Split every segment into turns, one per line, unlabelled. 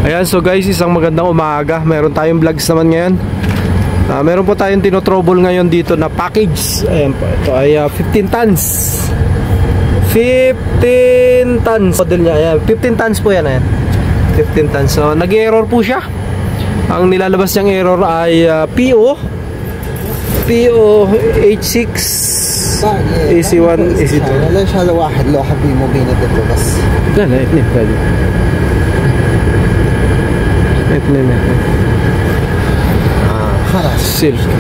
Ayan, so guys, isang magandang umaga. Meron tayong vlogs naman ngayon. Meron po tayong tinotrouble ngayon dito na package. Ayan po, ito ay 15 tons. 15 tons model niya, ayan, 15 tons po yan, ayan. 15 tons, so nag-error po siya. Ang nilalabas niyang error ay PO H6 AC1 AC2.
ليش هذا واحد لوحة في مبينة بس؟
لا اثنين ثاني اثنين
خلاص
سلك.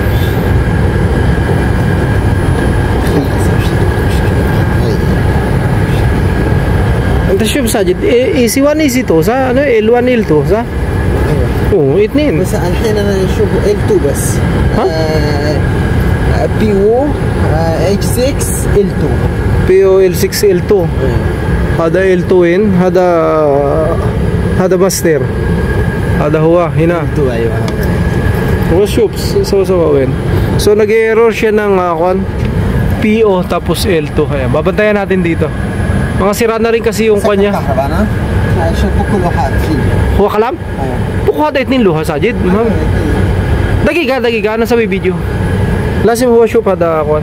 انت شوف ساجد AC1 AC2 صح؟ انا L1 L2 صح؟ اوه اثنين.
بس الحين انا اشوف L2 بس.
ها؟
PO H6 L2.
PO L6 L2. هذا L2 وين؟ هذا ماستر. هذا هو هنا.
L2 ايوه.
هو شوف سوا وين. So nag-error siya ng PO tapos L2. Ayan, babantayan natin dito. Mga sira na rin kasi yung kanya.
شوف كل واحد فيه.
هو كلام؟ بكو هذا اثنين لوحة ساجد. دقيقة أنا سوي فيديو. لازم هو شوف هذا أخوان.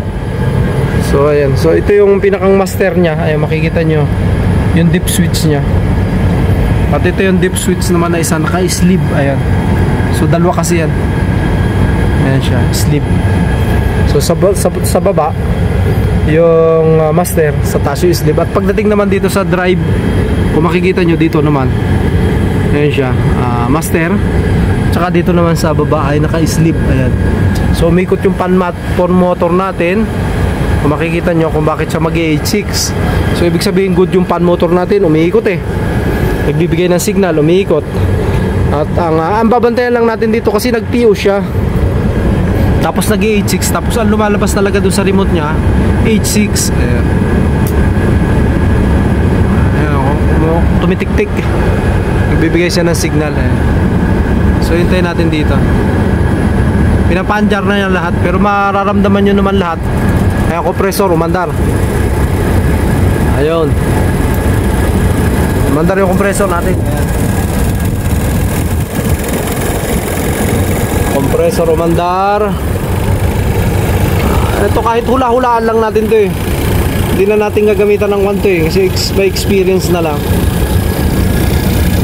So ayan. So ito yung pinakang master niya. Ayan, makikita nyo yung dip switch niya. At ito yung dip switch naman na isa naka-sleeve. Ayan. So dalawa kasi yan. Ayan siya, sleeve. So sa baba yung master, sa taas yung sleeve. At pagdating naman dito sa drive, kung makikita nyo dito naman, ayan siya, master. Tsaka dito naman sa baba ay naka-sleeve. Ayan. So umikot yung pan motor natin. Kung makikita nyo kung bakit siya mag-H6. So ibig sabihin good yung pan motor natin, umiikot eh. Nagbibigay ng signal, umiikot. At ang babantayan lang natin dito kasi nag-PO siya. Tapos nag-H6. Tapos ang lumalabas talaga doon sa remote niya H6. Ayan. Ayan, tumitik-tik. Nagbibigay siya ng signal. Ayan. So hintayin natin dito. Pinapanjar na yan lahat. Pero mararamdaman nyo naman lahat. Ayan, compressor, umandar. Ayun. Umandar yung compressor natin. Ayan. Compressor umandar. Ito kahit hula-hulaan lang natin to eh. Hindi na natin gagamitan ng one to eh. Kasi by experience na lang.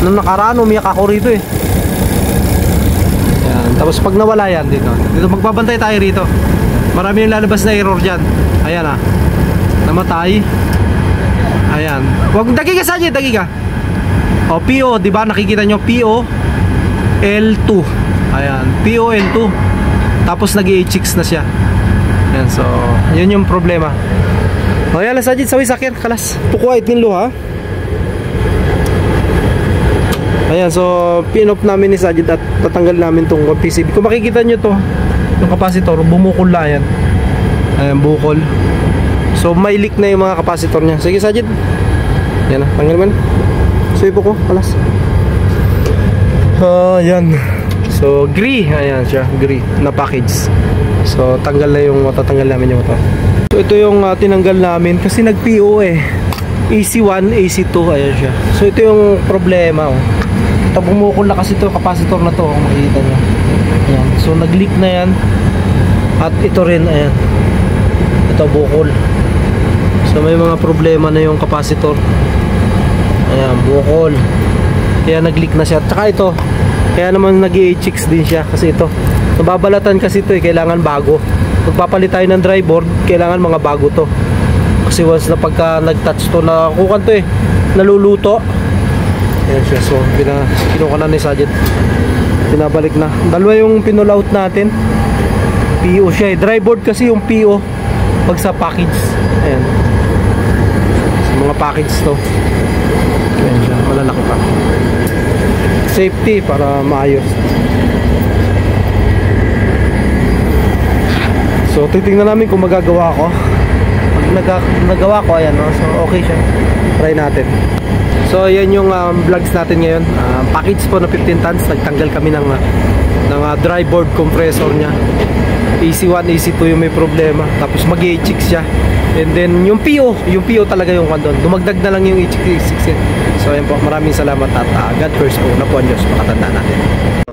Nung nakaraan umiyak ako rito eh. Yan. Tapos pag nawala yan dito magbabantay tayo rito. Marami yung lalabas na error dyan. Ayan ah, namatay. Ayan, wag dagiga sadya, dagiga. O PO, diba nakikita nyo PO L2. Ayan, PO L2. Tapos nag-H6 na siya. Ayan, so yun yung problema. O yan, sajid sawi sakyan kalas tukuha itin luha. Ayan, so pin-off namin ni Sajid at tatanggal namin tong PCB. Kung makikita nyo to, yung capacitor, bumukol na yan. Ayan, bukol. So may leak na yung mga capacitor nya. Sige Sajid. Yan na, tanggal man. So ipo ko, kalas. Ayan. So gray, ayan siya, gray na package. So tanggal na yung matatanggal namin yung ito. So ito yung tinanggal namin kasi nag-PO eh. AC1, AC2, ayan siya. So ito yung problema oh. Ito bumukol na kasi ito, capacitor na to, kung makikita nyo. Ayan. So nag-leak na yan. At ito rin, ayan. Ito bukol. So may mga problema na yung capacitor. Ayan, bukol. Kaya nag-leak na siya. Tsaka ito, kaya naman nag-H6 din siya. Kasi ito, nababalatan kasi ito eh, kailangan bago. Magpapalit tayo ng dry board, kailangan mga bago to. Kasi once na pagka nag-touch to, nakukukan to eh, naluluto. Ayan siya, so kinuha na ni Sajid. Pinabalik na. Dalawa yung pinull out natin. PO siya eh, dry board kasi yung PO pag sa package. Ayan, sa mga package to. Ayan siya, malalaki pa. Safety para maayos. So titingnan namin kung magagawa ko. Pag nagawa ko, ayan no? So okay siya, try natin. So yan yung vlogs natin ngayon. Package po na 15 tons. Nagtanggal kami ng dry board compressor nya AC1, AC2 yung may problema. Tapos mag-HX siya. And then yung PO talaga yung kandon. Dumagdag na lang yung HX. So ayun po, maraming salamat at God first po. Napuan Diyos, makatanda natin.